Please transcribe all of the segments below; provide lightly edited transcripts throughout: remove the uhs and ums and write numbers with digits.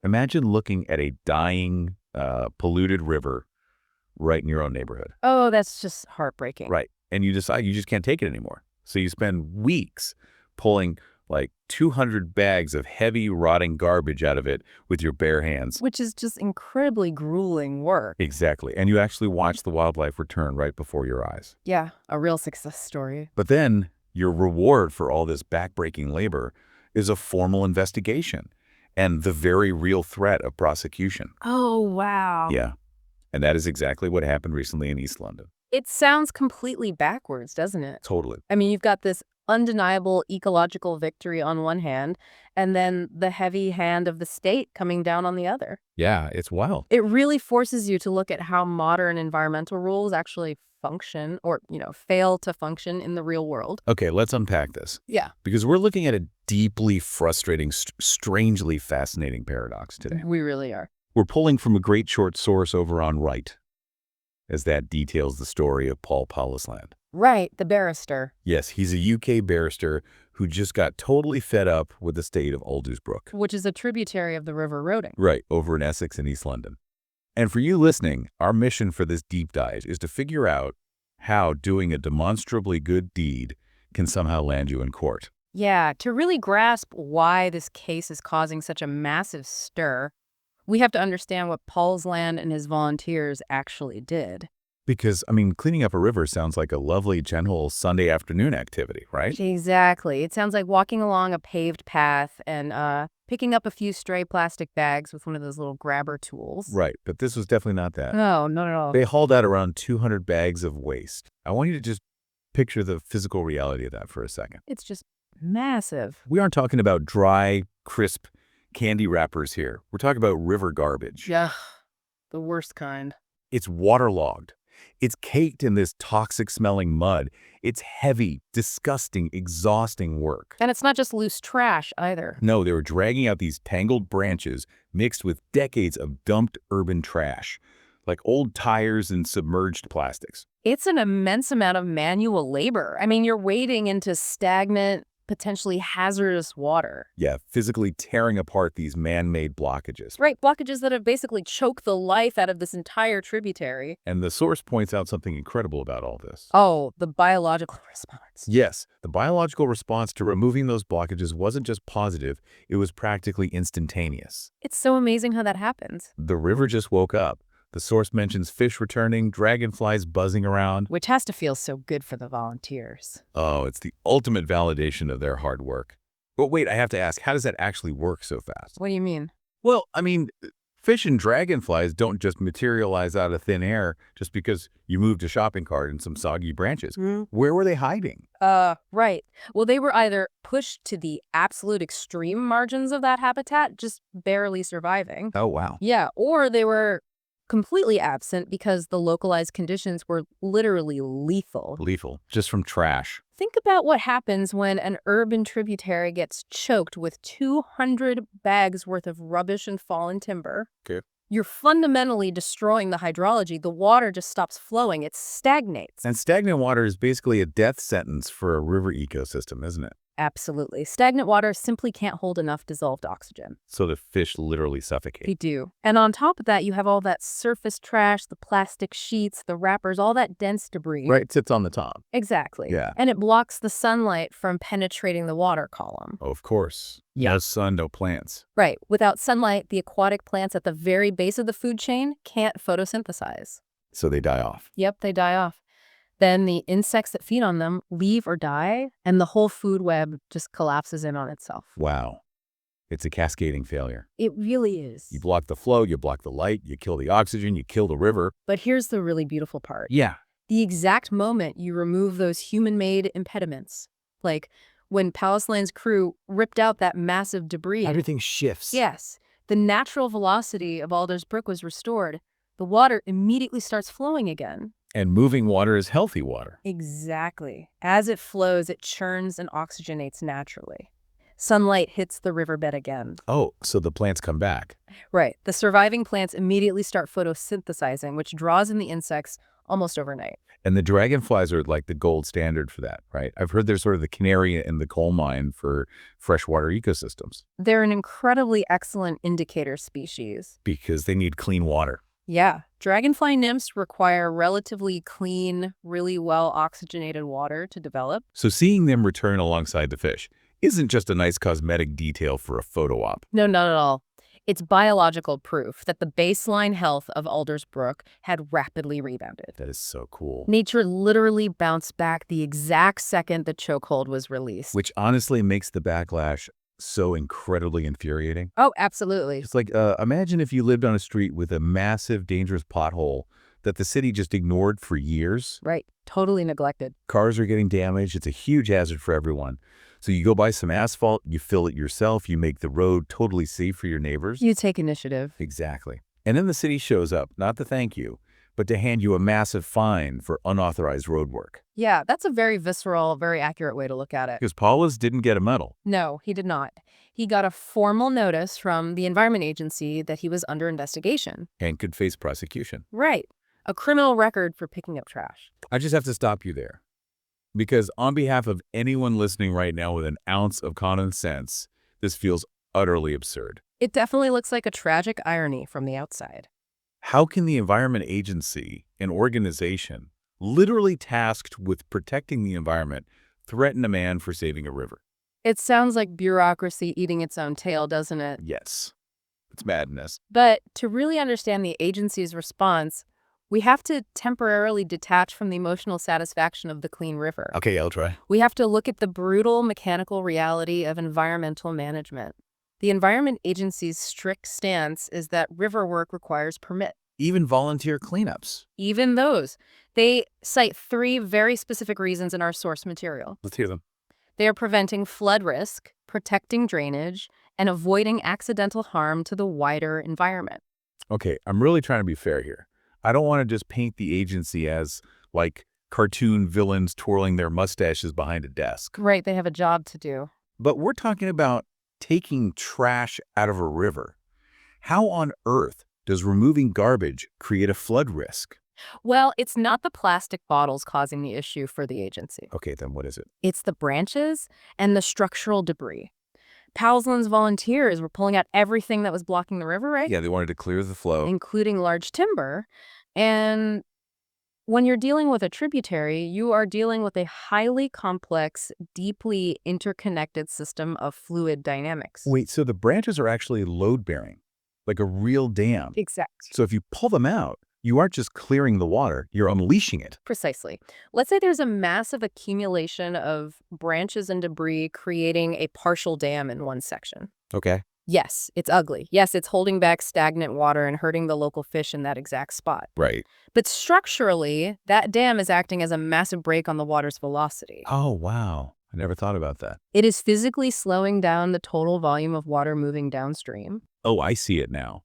Imagine looking at a dying, polluted river right in your own neighborhood. Oh, that's just heartbreaking. Right. And you decide you just can't take it anymore. So you spend weeks pulling like 200 bags of heavy, rotting garbage out of it with your bare hands. Which is just incredibly grueling work. Exactly. And you actually watch the wildlife return right before your eyes. Yeah, a real success story. But then your reward for all this backbreaking labor is a formal investigation and the very real threat of prosecution. Oh, wow. Yeah. And that is exactly what happened recently in East London. It sounds completely backwards, doesn't it? Totally. I mean, you've got this undeniable ecological victory on one hand, and then the heavy hand of the state coming down on the other. Yeah, it's wild. It really forces you to look at how modern environmental rules actually function or, fail to function in the real world. Okay, let's unpack this. Yeah. Because we're looking at a deeply frustrating, strangely fascinating paradox today. We really are. We're pulling from a great short source over on Right, as that details the story of Paul Powlesland. Right, the barrister. Yes, he's a UK barrister who just got totally fed up with the state of Alders Brook. Which is a tributary of the River Roding. Right, over in Essex and East London. And for you listening, our mission for this deep dive is to figure out how doing a demonstrably good deed can somehow land you in court. Yeah, to really grasp why this case is causing such a massive stir, we have to understand what Powlesland and his volunteers actually did. Because, cleaning up a river sounds like a lovely, gentle Sunday afternoon activity, right? Exactly. It sounds like walking along a paved path and picking up a few stray plastic bags with one of those little grabber tools. Right, but this was definitely not that. No, not at all. They hauled out around 200 bags of waste. I want you to just picture the physical reality of that for a second. It's just massive. We aren't talking about dry, crisp candy wrappers here. We're talking about river garbage. Yeah, the worst kind. It's waterlogged. It's caked in this toxic-smelling mud. It's heavy, disgusting, exhausting work. And it's not just loose trash either. No, they were dragging out these tangled branches mixed with decades of dumped urban trash, like old tires and submerged plastics. It's an immense amount of manual labor. You're wading into stagnant, potentially hazardous water. Yeah, physically tearing apart these man-made blockages. Right, blockages that have basically choked the life out of this entire tributary. And the source points out something incredible about all this. Oh, the biological response. Yes, the biological response to removing those blockages wasn't just positive, it was practically instantaneous. It's so amazing how that happens. The river just woke up. The source mentions fish returning, dragonflies buzzing around. Which has to feel so good for the volunteers. Oh, it's the ultimate validation of their hard work. But wait, I have to ask, how does that actually work so fast? What do you mean? Well, fish and dragonflies don't just materialize out of thin air just because you moved a shopping cart and some soggy branches. Where were they hiding? Right. Well, they were either pushed to the absolute extreme margins of that habitat, just barely surviving. Oh, wow. Yeah, or they were completely absent because the localized conditions were literally lethal. Lethal, just from trash. Think about what happens when an urban tributary gets choked with 200 bags worth of rubbish and fallen timber. Okay. You're fundamentally destroying the hydrology. The water just stops flowing. It stagnates. And stagnant water is basically a death sentence for a river ecosystem, isn't it? Absolutely. Stagnant water simply can't hold enough dissolved oxygen. So the fish literally suffocate. They do. And on top of that, you have all that surface trash, the plastic sheets, the wrappers, all that dense debris. Right, it sits on the top. Exactly. Yeah. And it blocks the sunlight from penetrating the water column. Oh, of course. Yeah. No sun, no plants. Right. Without sunlight, the aquatic plants at the very base of the food chain can't photosynthesize. So they die off. Yep, they die off. Then the insects that feed on them leave or die, and the whole food web just collapses in on itself. Wow. It's a cascading failure. It really is. You block the flow, you block the light, you kill the oxygen, you kill the river. But here's the really beautiful part. Yeah. The exact moment you remove those human-made impediments, like when Powlesland's crew ripped out that massive debris. Everything shifts. Yes. The natural velocity of Alders Brook was restored. The water immediately starts flowing again. And moving water is healthy water. Exactly. As it flows, it churns and oxygenates naturally. Sunlight hits the riverbed again. Oh, so the plants come back. Right. The surviving plants immediately start photosynthesizing, which draws in the insects, almost overnight. And the dragonflies are like the gold standard for that, right? I've heard they're sort of the canary in the coal mine for freshwater ecosystems They're an incredibly excellent indicator species. because they need clean water. Yeah, dragonfly nymphs require relatively clean, really well oxygenated water to develop. So seeing them return alongside the fish isn't just a nice cosmetic detail for a photo op. No, not at all. It's biological proof that the baseline health of Alders Brook had rapidly rebounded. That is so cool. Nature literally bounced back the exact second the chokehold was released. Which honestly makes the backlash so incredibly infuriating. Oh, absolutely. It's like, imagine if you lived on a street with a massive, dangerous pothole that the city just ignored for years. Right. Totally neglected. Cars are getting damaged. It's a huge hazard for everyone. So you go buy some asphalt, you fill it yourself, you make the road totally safe for your neighbors. You take initiative. Exactly. And then the city shows up, not to thank you, but to hand you a massive fine for unauthorized road work. Yeah, that's a very visceral, very accurate way to look at it. Because Paulus didn't get a medal. No, he did not. He got a formal notice from the Environment Agency that he was under investigation. And could face prosecution. Right. A criminal record for picking up trash. I just have to stop you there. Because on behalf of anyone listening right now with an ounce of common sense, this feels utterly absurd. It definitely looks like a tragic irony from the outside. How can the Environment Agency, an organization literally tasked with protecting the environment, threaten a man for saving a river? It sounds like bureaucracy eating its own tail, doesn't it? Yes. It's madness. But to really understand the agency's response, we have to temporarily detach from the emotional satisfaction of the clean river. Okay, I'll try. We have to look at the brutal mechanical reality of environmental management. The Environment Agency's strict stance is that river work requires permit. Even volunteer cleanups. Even those. They cite 3 very specific reasons in our source material. Let's hear them. They are preventing flood risk, protecting drainage, and avoiding accidental harm to the wider environment. Okay, I'm really trying to be fair here. I don't want to just paint the agency as, like, cartoon villains twirling their mustaches behind a desk. Right, they have a job to do. But we're talking about taking trash out of a river. How on earth does removing garbage create a flood risk? Well, it's not the plastic bottles causing the issue for the agency. Okay, then what is it? It's the branches and the structural debris. Powlesland's volunteers were pulling out everything that was blocking the river, right? Yeah, they wanted to clear the flow. Including large timber. And when you're dealing with a tributary, you are dealing with a highly complex, deeply interconnected system of fluid dynamics. Wait, so the branches are actually load-bearing, like a real dam. Exactly. So if you pull them out, you aren't just clearing the water, you're unleashing it. Precisely. Let's say there's a massive accumulation of branches and debris creating a partial dam in one section. Okay. Yes, it's ugly. Yes, it's holding back stagnant water and hurting the local fish in that exact spot. Right. But structurally, that dam is acting as a massive brake on the water's velocity. Oh, wow. I never thought about that. It is physically slowing down the total volume of water moving downstream. Oh, I see it now.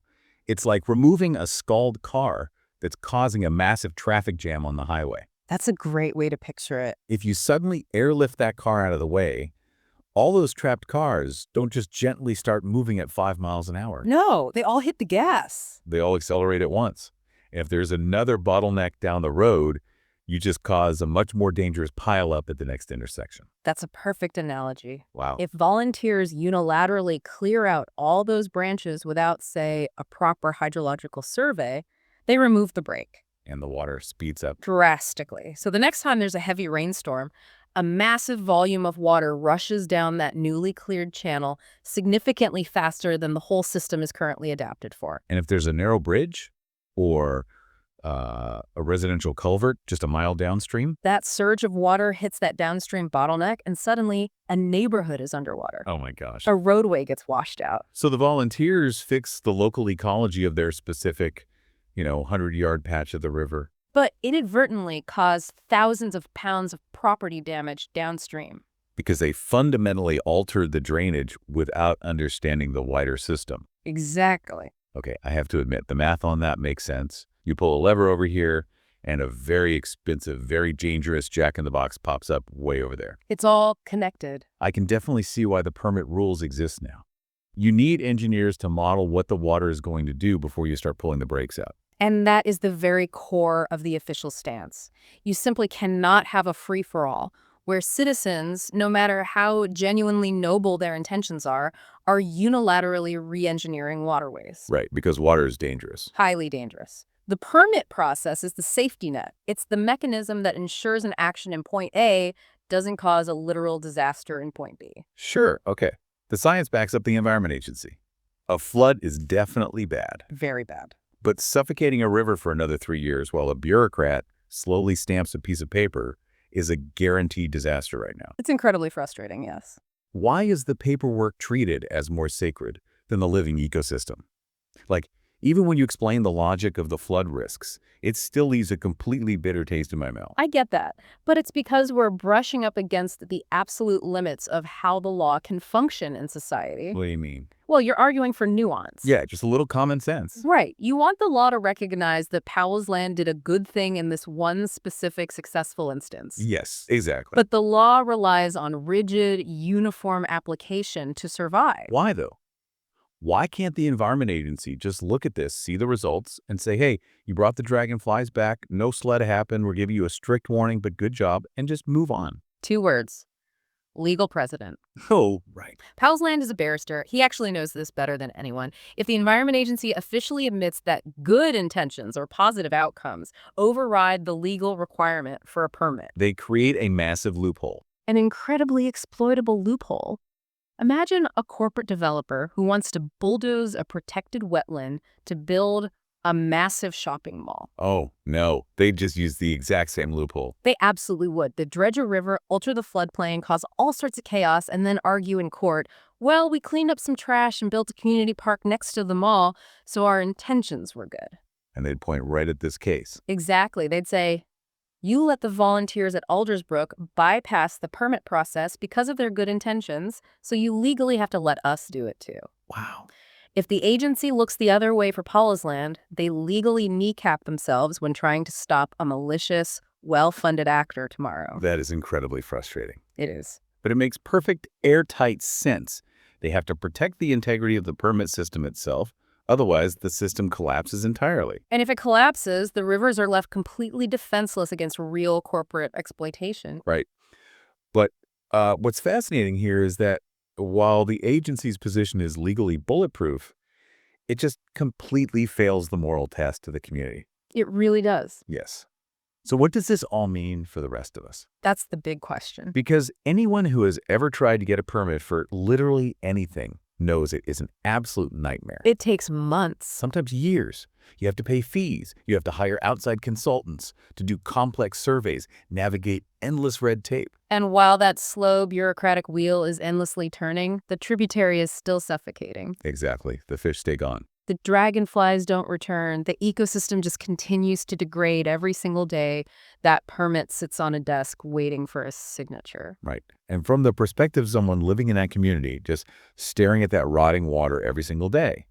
It's like removing a stalled car that's causing a massive traffic jam on the highway. That's a great way to picture it. If you suddenly airlift that car out of the way, all those trapped cars don't just gently start moving at 5 miles an hour. No, they all hit the gas. They all accelerate at once. And if there's another bottleneck down the road, you just cause a much more dangerous pileup at the next intersection. That's a perfect analogy. Wow. If volunteers unilaterally clear out all those branches without, say, a proper hydrological survey, they remove the brake. And the water speeds up. Drastically. So the next time there's a heavy rainstorm, a massive volume of water rushes down that newly cleared channel significantly faster than the whole system is currently adapted for. And if there's a narrow bridge or a residential culvert just a mile downstream, That surge of water hits that downstream bottleneck, and suddenly a neighborhood is underwater. oh my gosh. A roadway gets washed out. So the volunteers fix the local ecology of their specific, 100-yard patch of the river. But inadvertently caused thousands of pounds of property damage downstream. Because they fundamentally altered the drainage without understanding the wider system. Exactly. Okay, I have to admit, the math on that makes sense. You pull a lever over here, and a very expensive, very dangerous jack-in-the-box pops up way over there. It's all connected. I can definitely see why the permit rules exist now. You need engineers to model what the water is going to do before you start pulling the brakes out. And that is the very core of the official stance. You simply cannot have a free-for-all where citizens, no matter how genuinely noble their intentions are unilaterally re-engineering waterways. Right, because water is dangerous. Highly dangerous. The permit process is the safety net. It's the mechanism that ensures an action in point A doesn't cause a literal disaster in point B. Sure, okay. The science backs up the Environment Agency. A flood is definitely bad. Very bad. But suffocating a river for another 3 years while a bureaucrat slowly stamps a piece of paper is a guaranteed disaster right now. It's incredibly frustrating, yes. Why is the paperwork treated as more sacred than the living ecosystem? Like, even when you explain the logic of the flood risks, it still leaves a completely bitter taste in my mouth. I get that, but it's because we're brushing up against the absolute limits of how the law can function in society. What do you mean? Well, you're arguing for nuance. Yeah, just a little common sense. Right. You want the law to recognize that Powlesland did a good thing in this one specific successful instance. Yes, exactly. But the law relies on rigid, uniform application to survive. Why, though? Why can't the Environment Agency just look at this, see the results, and say, hey, you brought the dragonflies back, no sled happened, we're giving you a strict warning, but good job, and just move on? 2 words. Legal precedent. Oh, right. Powlesland is a barrister. He actually knows this better than anyone. If the Environment Agency officially admits that good intentions or positive outcomes override the legal requirement for a permit, They create a massive loophole. an incredibly exploitable loophole. Imagine a corporate developer who wants to bulldoze a protected wetland to build a massive shopping mall. Oh, no. They just use the exact same loophole. They absolutely would. They'd dredge a river, alter the floodplain, cause all sorts of chaos, and then argue in court, well, we cleaned up some trash and built a community park next to the mall, so our intentions were good. And they'd point right at this case. Exactly. They'd say, you let the volunteers at Alders Brook bypass the permit process because of their good intentions, so you legally have to let us do it too. Wow. If the agency looks the other way for Powlesland, they legally kneecap themselves when trying to stop a malicious, well-funded actor tomorrow. That is incredibly frustrating. It is. But it makes perfect airtight sense. They have to protect the integrity of the permit system itself. Otherwise, the system collapses entirely. And if it collapses, the rivers are left completely defenseless against real corporate exploitation. Right. But what's fascinating here is that while the agency's position is legally bulletproof, it just completely fails the moral test to the community. It really does. Yes. So what does this all mean for the rest of us? That's the big question. Because anyone who has ever tried to get a permit for literally anything knows it is an absolute nightmare. It takes months. Sometimes years. You have to pay fees. You have to hire outside consultants to do complex surveys, navigate endless red tape. And while that slow bureaucratic wheel is endlessly turning, the tributary is still suffocating. Exactly. The fish stay gone. The dragonflies don't return. The ecosystem just continues to degrade every single day. That permit sits on a desk waiting for a signature. Right. And from the perspective of someone living in that community, just staring at that rotting water every single day,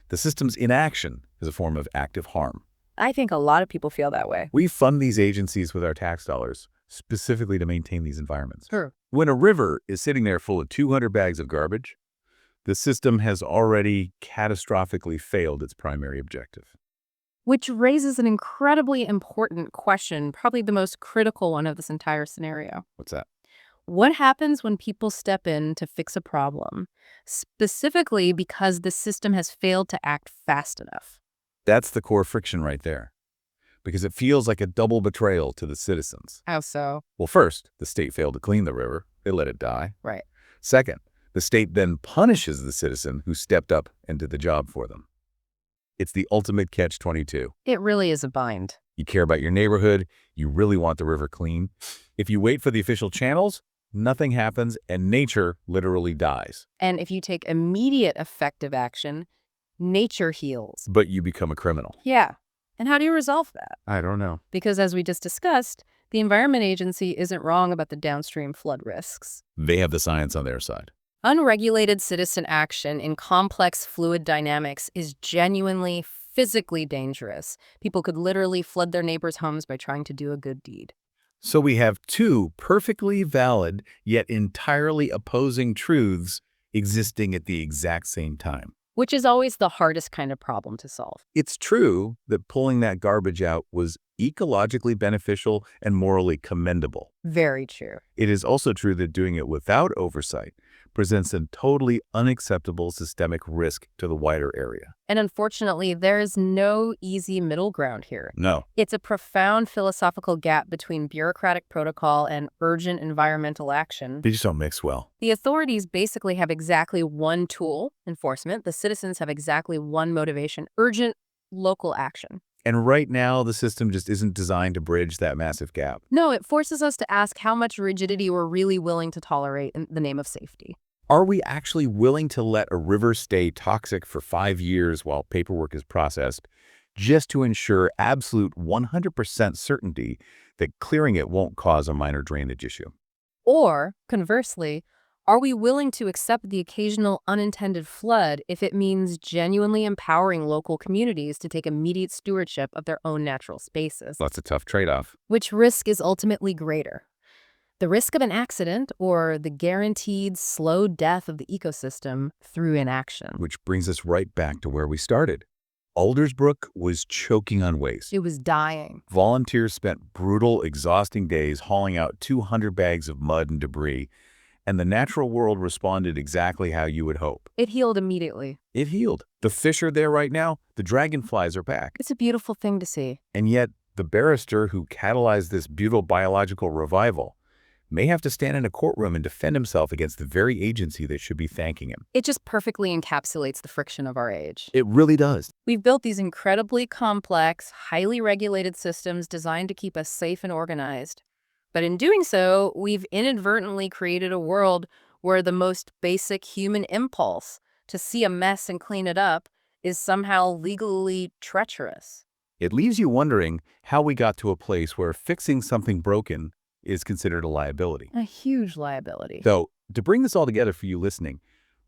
the system's inaction is a form of active harm. I think a lot of people feel that way. We fund these agencies with our tax dollars, specifically to maintain these environments. Sure. When a river is sitting there full of 200 bags of garbage, the system has already catastrophically failed its primary objective. Which raises an incredibly important question, probably the most critical one of this entire scenario. What's that? What happens when people step in to fix a problem, specifically because the system has failed to act fast enough? That's the core friction right there, because it feels like a double betrayal to the citizens. How so? Well, first, the state failed to clean the river. They let it die. Right. Second, the state then punishes the citizen who stepped up and did the job for them. It's the ultimate catch-22. It really is a bind. You care about your neighborhood. You really want the river clean. If you wait for the official channels, nothing happens and nature literally dies. And if you take immediate effective action, nature heals. But you become a criminal. Yeah. And how do you resolve that? I don't know. Because as we just discussed, the Environment Agency isn't wrong about the downstream flood risks. They have the science on their side. Unregulated citizen action in complex fluid dynamics is genuinely, physically dangerous. People could literally flood their neighbors' homes by trying to do a good deed. So we have two perfectly valid yet entirely opposing truths existing at the exact same time. Which is always the hardest kind of problem to solve. It's true that pulling that garbage out was ecologically beneficial and morally commendable. Very true. It is also true that doing it without oversight presents a totally unacceptable systemic risk to the wider area. And unfortunately, there is no easy middle ground here. No. It's a profound philosophical gap between bureaucratic protocol and urgent environmental action. They just don't mix well. The authorities basically have exactly one tool, enforcement. The citizens have exactly one motivation, urgent local action. And right now, the system just isn't designed to bridge that massive gap. No, it forces us to ask how much rigidity we're really willing to tolerate in the name of safety. Are we actually willing to let a river stay toxic for 5 years while paperwork is processed, just to ensure absolute 100% certainty that clearing it won't cause a minor drainage issue? Or, conversely, are we willing to accept the occasional unintended flood if it means genuinely empowering local communities to take immediate stewardship of their own natural spaces? That's a tough trade-off. Which risk is ultimately greater? The risk of an accident or the guaranteed slow death of the ecosystem through inaction? Which brings us right back to where we started. Alders Brook was choking on waste. It was dying. Volunteers spent brutal, exhausting days hauling out 200 bags of mud and debris, and the natural world responded exactly how you would hope. It healed immediately. It healed. The fish are there right now. The dragonflies are back. It's a beautiful thing to see. And yet, the barrister who catalyzed this beautiful biological revival may have to stand in a courtroom and defend himself against the very agency that should be thanking him. It just perfectly encapsulates the friction of our age. It really does. We've built these incredibly complex, highly regulated systems designed to keep us safe and organized. But in doing so, we've inadvertently created a world where the most basic human impulse to see a mess and clean it up is somehow legally treacherous. It leaves you wondering how we got to a place where fixing something broken is considered a liability. A huge liability. So, to bring this all together for you listening,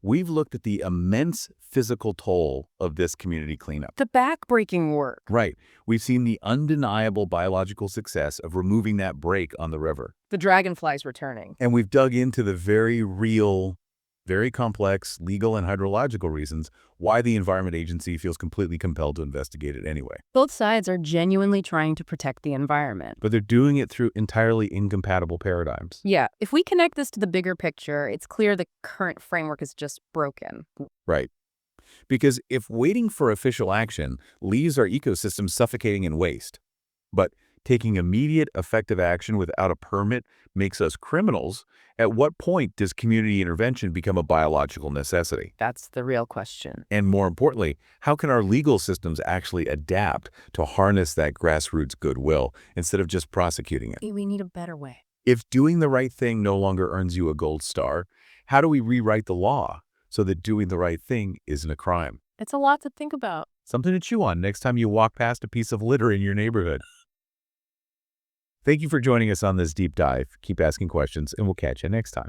we've looked at the immense physical toll of this community cleanup. The backbreaking work. Right. We've seen the undeniable biological success of removing that break on the river. The dragonflies returning. And we've dug into the very real, very complex legal and hydrological reasons why the Environment Agency feels completely compelled to investigate it anyway. Both sides are genuinely trying to protect the environment. But they're doing it through entirely incompatible paradigms. Yeah, if we connect this to the bigger picture, it's clear the current framework is just broken. Right. Because if waiting for official action leaves our ecosystem suffocating in waste, but taking immediate effective action without a permit makes us criminals, at what point does community intervention become a biological necessity? That's the real question. And more importantly, how can our legal systems actually adapt to harness that grassroots goodwill instead of just prosecuting it? We need a better way. If doing the right thing no longer earns you a gold star, how do we rewrite the law so that doing the right thing isn't a crime? It's a lot to think about. Something to chew on next time you walk past a piece of litter in your neighborhood. Thank you for joining us on this deep dive. Keep asking questions, and we'll catch you next time.